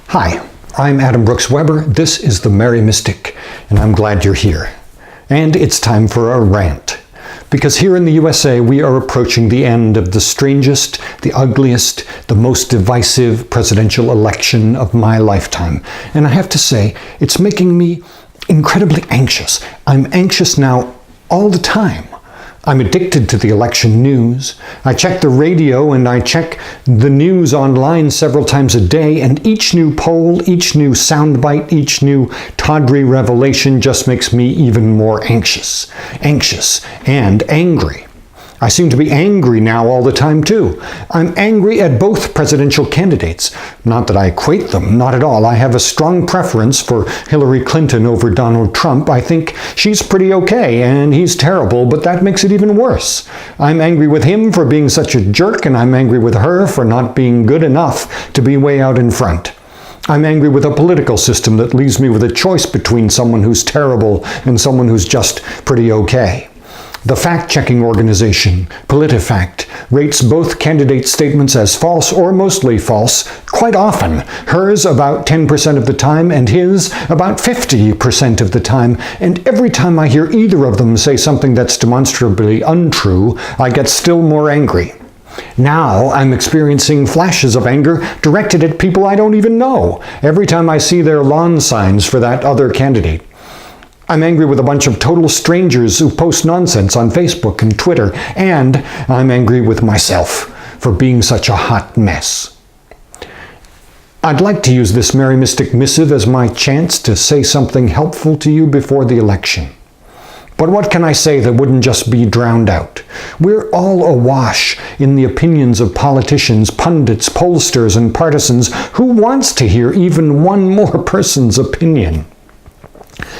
Hi, I'm Adam Brooks Weber. This is The Merry Mystic, and I'm glad you're here. And it's time for a rant. Because here in the USA, we are approaching the end of the strangest, the ugliest, the most divisive presidential election of my lifetime. And I have to say, it's making me incredibly anxious. I'm anxious now all the time. I'm addicted to the election news. I check the radio and I check the news online several times a day, and each new poll, each new soundbite, each new tawdry revelation just makes me even more anxious and angry. I seem to be angry now all the time too. I'm angry at both presidential candidates. Not that I equate them, not at all. I have a strong preference for Hillary Clinton over Donald Trump. I think she's pretty okay and he's terrible, but that makes it even worse. I'm angry with him for being such a jerk, and I'm angry with her for not being good enough to be way out in front. I'm angry with a political system that leaves me with a choice between someone who's terrible and someone who's just pretty okay. The fact-checking organization, PolitiFact, rates both candidates' statements as false or mostly false quite often. Hers about 10% of the time, and his about 50% of the time. And every time I hear either of them say something that's demonstrably untrue, I get still more angry. Now I'm experiencing flashes of anger directed at people I don't even know, every time I see their lawn signs for that other candidate. I'm angry with a bunch of total strangers who post nonsense on Facebook and Twitter, and I'm angry with myself for being such a hot mess. I'd like to use this Merry Mystic missive as my chance to say something helpful to you before the election. But what can I say that wouldn't just be drowned out? We're all awash in the opinions of politicians, pundits, pollsters, and partisans. Who wants to hear even one more person's opinion?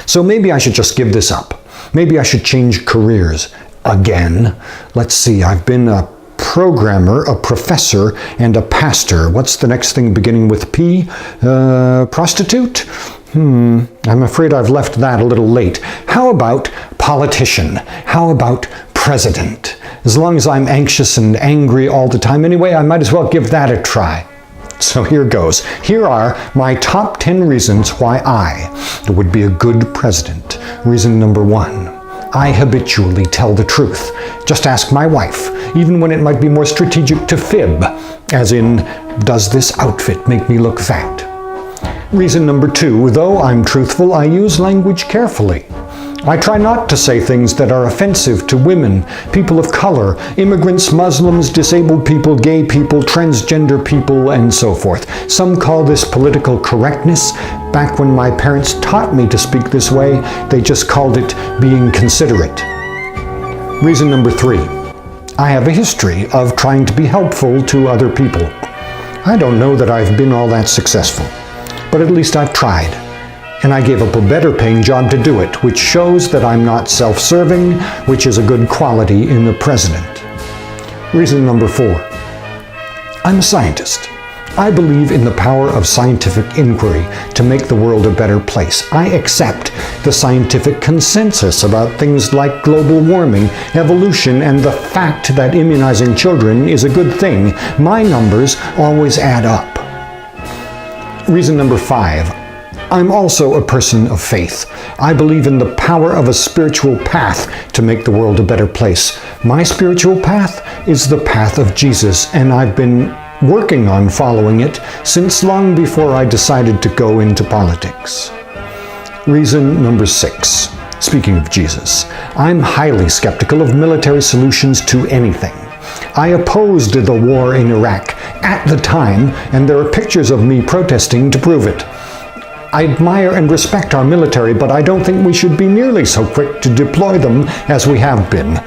So maybe I should just give this up. Maybe I should change careers again. Let's see, I've been a programmer, a professor, and a pastor. What's the next thing beginning with P? Prostitute? I'm afraid I've left that a little late. How about politician? How about president? As long as I'm anxious and angry all the time anyway, I might as well give that a try. So here goes. Here are my top 10 reasons why I would be a good president. Reason number 1. I habitually tell the truth. Just ask my wife, even when it might be more strategic to fib, as in, does this outfit make me look fat? Reason number 2. Though I'm truthful, I use language carefully. I try not to say things that are offensive to women, people of color, immigrants, Muslims, disabled people, gay people, transgender people, and so forth. Some call this political correctness. Back when my parents taught me to speak this way, they just called it being considerate. Reason number 3. I have a history of trying to be helpful to other people. I don't know that I've been all that successful, but at least I've tried. And I gave up a better paying job to do it, which shows that I'm not self-serving, which is a good quality in a president. Reason number 4. I'm a scientist. I believe in the power of scientific inquiry to make the world a better place. I accept the scientific consensus about things like global warming, evolution, and the fact that immunizing children is a good thing. My numbers always add up. Reason number 5. I'm also a person of faith. I believe in the power of a spiritual path to make the world a better place. My spiritual path is the path of Jesus, and I've been working on following it since long before I decided to go into politics. Reason number 6. Speaking of Jesus, I'm highly skeptical of military solutions to anything. I opposed the war in Iraq at the time, and there are pictures of me protesting to prove it. I admire and respect our military, but I don't think we should be nearly so quick to deploy them as we have been.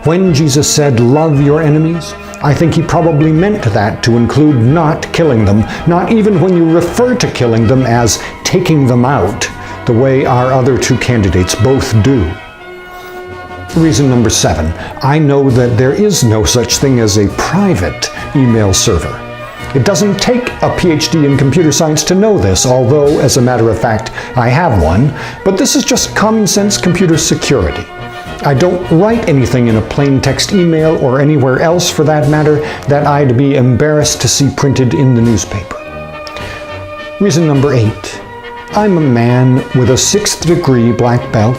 When Jesus said, "Love your enemies," I think he probably meant that to include not killing them, not even when you refer to killing them as taking them out, the way our other two candidates both do. Reason number 7. I know that there is no such thing as a private email server. It doesn't take a PhD in computer science to know this, although, as a matter of fact, I have one, but this is just common sense computer security. I don't write anything in a plain text email or anywhere else for that matter that I'd be embarrassed to see printed in the newspaper. Reason number 8. I'm a man with a 6th degree black belt.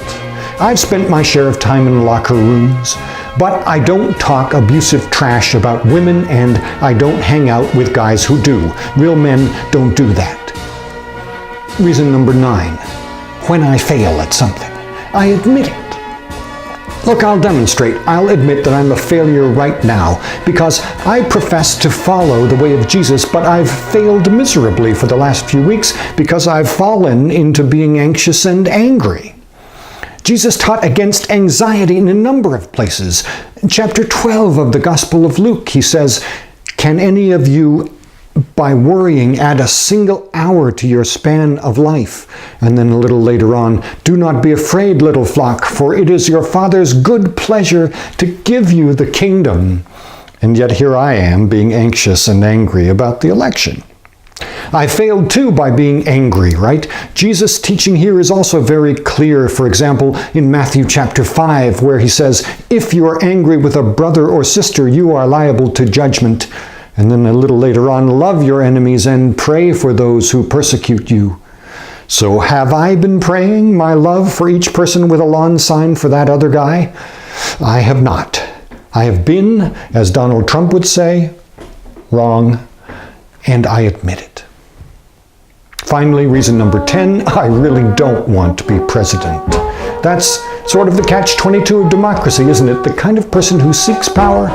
I've spent my share of time in locker rooms, but I don't talk abusive trash about women and I don't hang out with guys who do. Real men don't do that. Reason number 9. When I fail at something, I admit it. Look, I'll demonstrate. I'll admit that I'm a failure right now because I profess to follow the way of Jesus, but I've failed miserably for the last few weeks because I've fallen into being anxious and angry. Jesus taught against anxiety in a number of places. In chapter 12 of the Gospel of Luke, he says, "Can any of you, by worrying, add a single hour to your span of life?" And then a little later on, "Do not be afraid, little flock, for it is your Father's good pleasure to give you the kingdom." And yet here I am being anxious and angry about the election. I failed too by being angry, right? Jesus' teaching here is also very clear. For example, in Matthew chapter 5, where he says, "If you are angry with a brother or sister, you are liable to judgment." And then a little later on, "Love your enemies and pray for those who persecute you." So have I been praying my love for each person with a lawn sign for that other guy? I have not. I have been, as Donald Trump would say, wrong, and I admit it. Finally, reason number 10, I really don't want to be president. That's sort of the catch-22 of democracy, isn't it? The kind of person who seeks power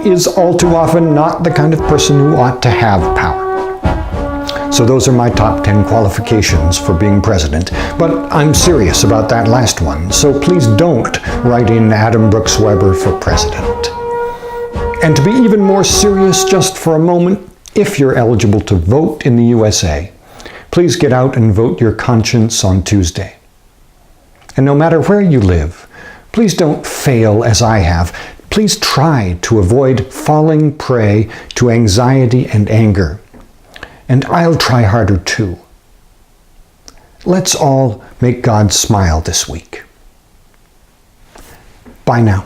is all too often not the kind of person who ought to have power. So those are my top 10 qualifications for being president. But I'm serious about that last one, so please don't write in Adam Brooks Weber for president. And to be even more serious just for a moment, if you're eligible to vote in the USA, please get out and vote your conscience on Tuesday. And no matter where you live, please don't fail as I have. Please try to avoid falling prey to anxiety and anger. And I'll try harder too. Let's all make God smile this week. Bye now.